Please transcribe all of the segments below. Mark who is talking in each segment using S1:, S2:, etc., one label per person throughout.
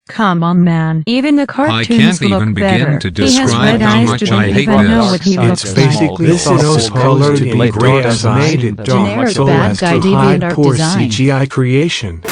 S1: Come on, man. Even the
S2: I
S1: cartoons
S2: can't
S1: look
S2: even
S1: better.
S2: begin to
S1: He has
S2: describe
S1: red
S2: how
S1: eyes
S2: much
S1: to
S2: I
S1: don't
S2: hate
S1: even know
S2: this.
S1: what he looks
S3: It's
S1: like.
S3: basically supposed color to be gray as made it dark
S1: Generic
S3: so
S1: bad
S3: as
S1: guy
S3: to hide
S1: deviant art
S3: poor
S1: design.
S3: CGI creation.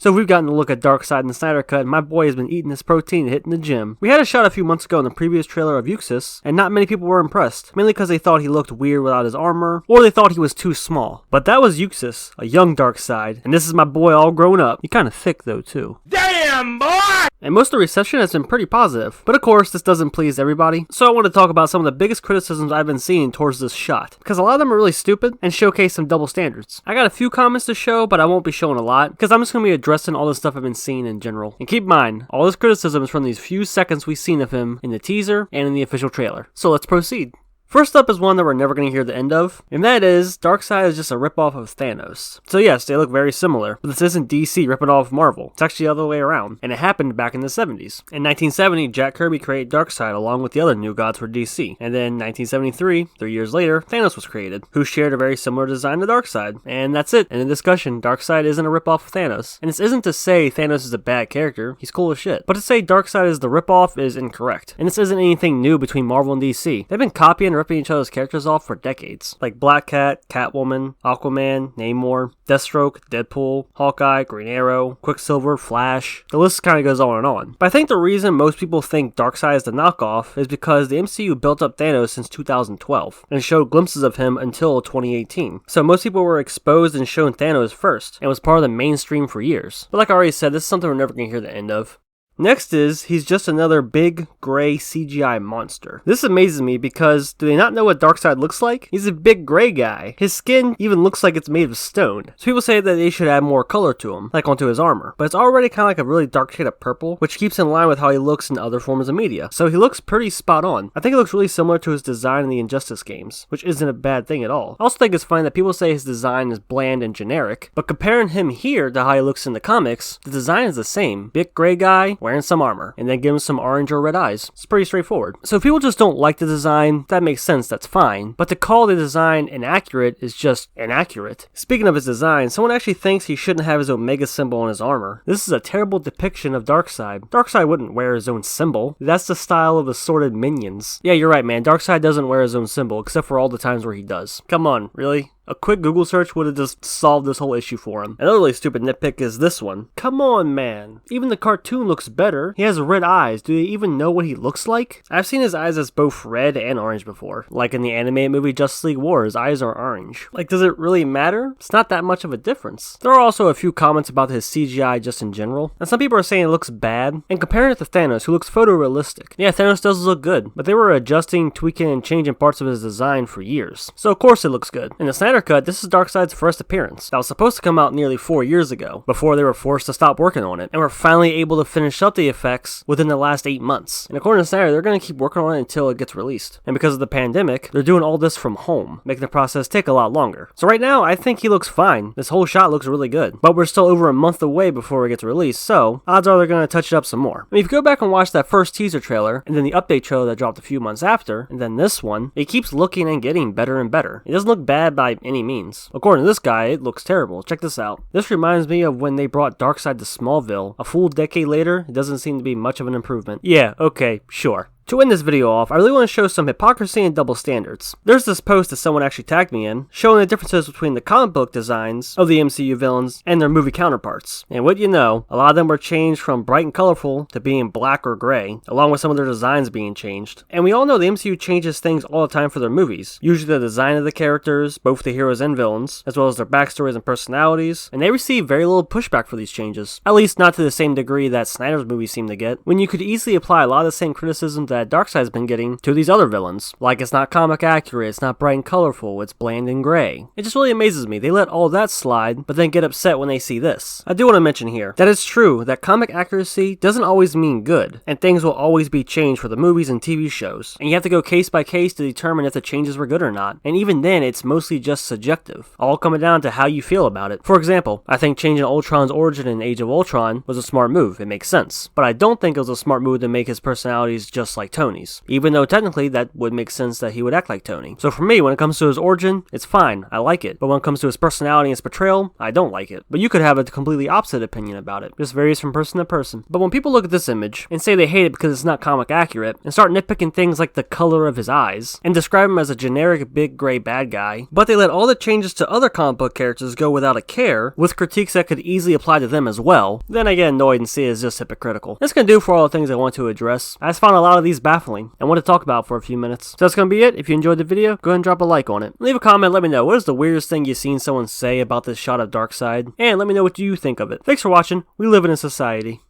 S4: So we've gotten a look at Darkseid and the Snyder Cut, and my boy has been eating his protein and hitting the gym. We had a shot a few months ago in the previous trailer of Justice, and not many people were impressed, mainly because they thought he looked weird without his armor, or they thought he was too small. But that was Justice, a young Darkseid, and this is my boy all grown up. He's kinda thick though too. Damn, boy! And most of the reception has been pretty positive, but of course this doesn't please everybody, so I want to talk about some of the biggest criticisms I've been seeing towards this shot, because a lot of them are really stupid and showcase some double standards. I got a few comments to show, but I won't be showing a lot, because I'm just going to be addressing all the stuff I've been seeing in general. And keep in mind, all this criticism is from these few seconds we've seen of him in the teaser and in the official trailer. So let's proceed. First up is one that we're never going to hear the end of, and that is, Darkseid is just a ripoff of Thanos. So yes, they look very similar, but this isn't DC ripping off Marvel. It's actually the other way around, and it happened back in the 70s. In 1970, Jack Kirby created Darkseid along with the other new gods for DC, and then in 1973, 3 years later, Thanos was created, who shared a very similar design to Darkseid. And that's it. In the discussion, Darkseid isn't a ripoff of Thanos, and this isn't to say Thanos is a bad character, he's cool as shit, but to say Darkseid is the ripoff is incorrect. And this isn't anything new between Marvel and DC. They've been copying and ripping each other's characters off for decades, like Black Cat, Catwoman, Aquaman, Namor, Deathstroke, Deadpool, Hawkeye, Green Arrow, Quicksilver, Flash. The list kind of goes on and on. But I think the reason most people think Darkseid is the knockoff is because the MCU built up Thanos since 2012 and showed glimpses of him until 2018. So most people were exposed and shown Thanos first and was part of the mainstream for years. But like I already said, this is something we're never going to hear the end of. Next is, he's just another big, gray CGI monster. This amazes me because, do they not know what Darkseid looks like? He's a big gray guy. His skin even looks like it's made of stone. So people say that they should add more color to him, like onto his armor. But it's already kind of like a really dark shade of purple, which keeps in line with how he looks in other forms of media. So he looks pretty spot on. I think it looks really similar to his design in the Injustice games, which isn't a bad thing at all. I also think it's funny that people say his design is bland and generic, but comparing him here to how he looks in the comics, the design is the same. Big gray guy, wearing some armor, and then give him some orange or red eyes. It's pretty straightforward. So if people just don't like the design, that makes sense, that's fine. But to call the design inaccurate is just inaccurate. Speaking of his design, someone actually thinks he shouldn't have his Omega symbol on his armor. This is a terrible depiction of Darkseid. Darkseid wouldn't wear his own symbol. That's the style of assorted minions. Yeah, you're right, man. Darkseid doesn't wear his own symbol, except for all the times where he does. Come on, really? A quick Google search would have just solved this whole issue for him. Another really stupid nitpick is this one. Come on, man. Even the cartoon looks better. He has red eyes. Do they even know what he looks like? I've seen his eyes as both red and orange before. Like in the animated movie Justice League War, his eyes are orange. Like, does it really matter? It's not that much of a difference. There are also a few comments about his CGI just in general, and some people are saying it looks bad, and comparing it to Thanos, who looks photorealistic. Yeah, Thanos does look good, but they were adjusting, tweaking, and changing parts of his design for years. So of course it looks good. In the Snyder Cut, this is Darkseid's first appearance. That was supposed to come out nearly 4 years ago, before they were forced to stop working on it, and were finally able to finish up the effects within the last 8 months. And according to Snyder, they're going to keep working on it until it gets released. And because of the pandemic, they're doing all this from home, making the process take a lot longer. So right now, I think he looks fine. This whole shot looks really good. But we're still over a month away before it gets released, so odds are they're going to touch it up some more. I mean, if you go back and watch that first teaser trailer, and then the update trailer that dropped a few months after, and then this one, it keeps looking and getting better and better. It doesn't look bad by any means. According to this guy, it looks terrible. Check this out. This reminds me of when they brought Darkseid to Smallville. A full decade later, it doesn't seem to be much of an improvement. Yeah, okay, sure. To end this video off, I really want to show some hypocrisy and double standards. There's this post that someone actually tagged me in, showing the differences between the comic book designs of the MCU villains and their movie counterparts. And what you know, a lot of them were changed from bright and colorful to being black or gray, along with some of their designs being changed. And we all know the MCU changes things all the time for their movies, usually the design of the characters, both the heroes and villains, as well as their backstories and personalities, and they receive very little pushback for these changes, at least not to the same degree that Snyder's movies seem to get, when you could easily apply a lot of the same criticisms that Darkseid's been getting to these other villains. Like, it's not comic accurate, it's not bright and colorful, it's bland and gray. It just really amazes me. They let all that slide, but then get upset when they see this. I do want to mention here that it's true that comic accuracy doesn't always mean good, and things will always be changed for the movies and TV shows, and you have to go case by case to determine if the changes were good or not, and even then it's mostly just subjective, all coming down to how you feel about it. For example, I think changing Ultron's origin in Age of Ultron was a smart move, it makes sense, but I don't think it was a smart move to make his personalities just like like Tony's, even though technically that would make sense that he would act like Tony. So for me, when it comes to his origin, it's fine, I like it, but when it comes to his personality and his portrayal, I don't like it. But you could have a completely opposite opinion about it, just varies from person to person. But when people look at this image and say they hate it because it's not comic accurate, and start nitpicking things like the color of his eyes, and describe him as a generic big gray bad guy, but they let all the changes to other comic book characters go without a care, with critiques that could easily apply to them as well, then I get annoyed and see it as just hypocritical. That's gonna do for all the things I want to address. I just found a lot of these baffling, and want to talk about for a few minutes. So that's gonna be it. If you enjoyed the video, go ahead and drop a like on it. Leave a comment, let me know what is the weirdest thing you've seen someone say about this shot of Darkseid, and let me know what you think of it. Thanks for watching. We live in a society.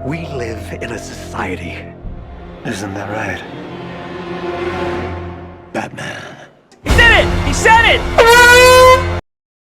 S1: We live in a society. Isn't that right? Batman.
S2: He did it! He said it!